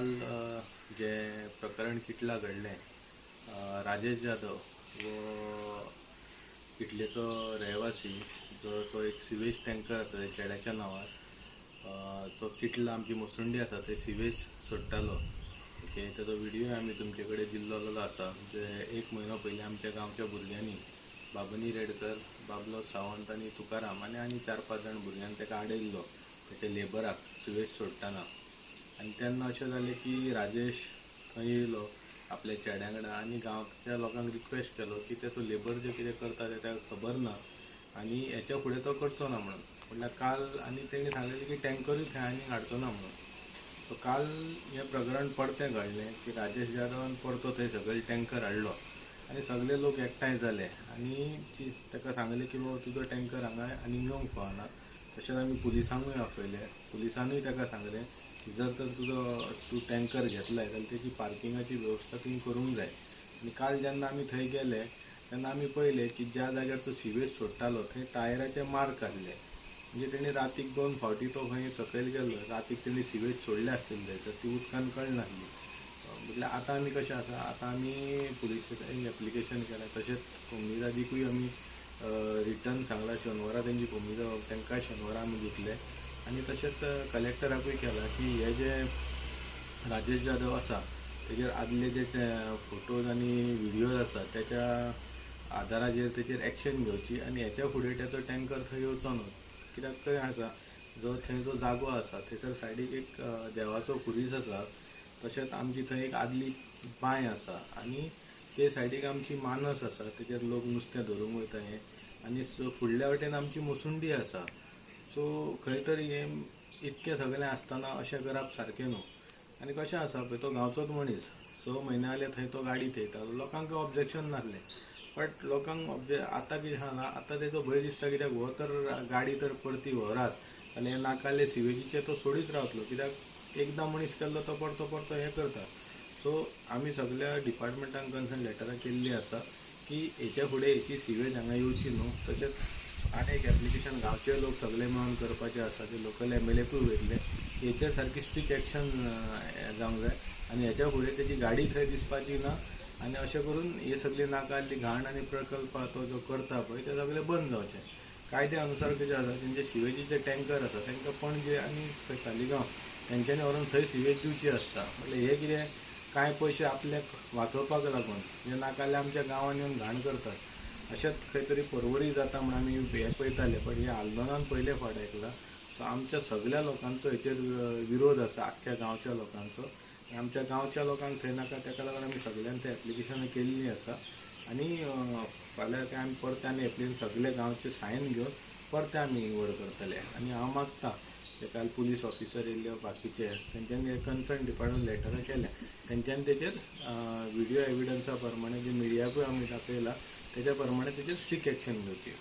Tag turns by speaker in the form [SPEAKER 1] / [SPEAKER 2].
[SPEAKER 1] काल जे प्रकरण किटला घडलें, राजेश जाधव व किटलेचो रहिवासी जो तो एक सिवेज टँकर आसा चेड्याच्या नांवार जो किटला आमची मुसुंडी आसा ते सिवेज सोडटालो ओके ताचो व्हिडियो आमी तुमचे कडेन दिल्लो आसा। जे एक म्हयनो पयलीं आमच्या गांवच्या भुरग्यांनी बाबनी रेडकर, बाबलो सावंत आनी तुकाराम आनी 4-5 जाण भुरग्यांनी ताका आडयल्लो त्याच्या लेबराक सिवेज सोडटाना। आनी तेन्ना अशें जालें की राजेश थंय येयलो आपल्या चेड्या वांगडा आनी गांवच्या लोकांक रिक्वेस्ट केलो की तो लेबर जे कितें करता ते ताका खबर ना आनी हेच्या फुडें तो करचो ना म्हणून। म्हटल्यार काल आनी तेणी सांगलेलें की टँकरूय थंय आनीक हाडचो ना म्हणून। सो काल हें प्रकरण परतें घडलें की राजेश जाधवान परतो थंय सगळे टँकर हाडलो आनी सगळे लोक एकठांय जाले आनी ताका सांगलें की बाबा तुजो टँकर हांगा आनीक येवंक फावना। तशेंच आमी पुलिसांकूय आपयलें, पुलिसांनूय ताका सांगलें की जर तर तूं टँकर घेतलाय जाल्यार तेची पार्किंगाची वेवस्था तुवें करूंक जाय। आनी काल जेन्ना आमी थंय गेले तेन्ना आमी पळयलें की ज्या जाग्यार तो सिवेज सोडटालो थंय टायराचे मार्क आसले। म्हणजे तेणी रातीक 2 फावटी तो खंय सकयल गेलो, रातीक तेणी सिवेज सोडले आसतले तर ती उदकान कळनासली। म्हटल्यार आतां आमी कशें आसा, आतां आमी पुलिसांक एप्लिकेशन केलां, तशेंच कोमुनिदादीकूय आमी रिटर्न सांगला शेनवारा तेंची कोमुनिदाद तांकां शेनवारा आमी दितले। आनी तशेंच कलेक्टराकूय केला की हे जे राजेश जाधव आसा तेजेर आदले जे फोटोज आनी व्हिडियोज आसा त्याच्या आदाराचेर तेचेर एक्शन घेवची आनी हेच्या फुडें त्याचो टँकर थंय येवचो न्हू। कित्याक थंय आसा थंय जो जागो आसा थंयसर सायडीक एक देवाचो खुरीस आसा, तशेंच आमची थंय एक आदली बांय आसा आनी ते सायडीक आमची मानस आसा तेचेर लोक नुस्तें धरूंक वयता हें आनी फुडल्या वाटेन आमची मुसुंडी आसा। सो खंय तरी हें इतकें सगळें आसतना अशें करप सारकें न्हू। आनी कशें आसा पळय तो गांवचोच मनीस 6 म्हयने जाले थंय तो गाडी थेयतालो, लोकांक ऑब्जेक्शन नासलें। बट लोकांक आतां कितें आसा ना, आतां तेजो भंय दिसता कित्याक हो तर गाडी तर परती व्हरात जाल्यार नाकाले सिवेजीचे तो सोडीत रावतलो, कित्याक एकदां मनीस केल्लो तो परतो हें करता। सो आमी सगळ्या डिपार्टमेंटान कन्सर्न लेटरां केल्लीं आसा की हेच्या फुडें हेची सिवेज हांगा येवची न्हू। तशेंच आनी एक एप्लिकेशन गांवचे लोक सगळे मेळून करपाचें आसा, ते लोकल MLAकूय वयतले हेचेर सारकी स्ट्रिक्ट एक्शन जावंक जाय आनी हेच्या फुडें तेजी गाडी थंय दिसपाची ना। आनी अशें करून हे सगळी नाकाल्ली घाण आनी प्रकल्प तो जो करता पळय ते सगळे बंद जावचे। कायद्या अनुसार कितें आसा, तेंचे सिवेजीचे टँकर आसा तांकां पणजे आनी सालिगांव तेंच्यांनी व्हरून थंय सिवेज दिवची आसता। म्हटल्यार हे कितें कांय पयशे आपल्याक वाचोवपाक लागून जे नाकाल्ले आमच्या गांवांत येवन घाण करतात अशेंच खंय तरी परवरी जाता म्हणून आमी हें पळयताले। पण हे आंदोलन पयले फावट आयकलां। सो आमच्या सगळ्या लोकांचो हेचेर विरोध आसा, आख्ख्या गांवच्या लोकांचो। आमच्या गांवच्या लोकांक थंय नाका ताका लागून आमी सगळ्यांनी ते एप्लिकेशनां केल्लीं आसा आनी फाल्यां ते आमी परते आनी एप्लिकेशन सगळे गांवचे सायन घेवन परते आमी व्हड करतले। आनी हांव मागतां ते काल पुलीस ऑफिसर येयल्ले बाकीचे तेंच्यांनी कन्सर्न डिपार्टमेंट लेटरां केल्या, तेंच्यांनी तेचेर व्हिडियो एविडन्सा प्रमाणे जे मिडियाकूय आमी दाखयला तेच्या प्रमाणे तेचेर स्ट्रिक्ट एक्शन घेवची।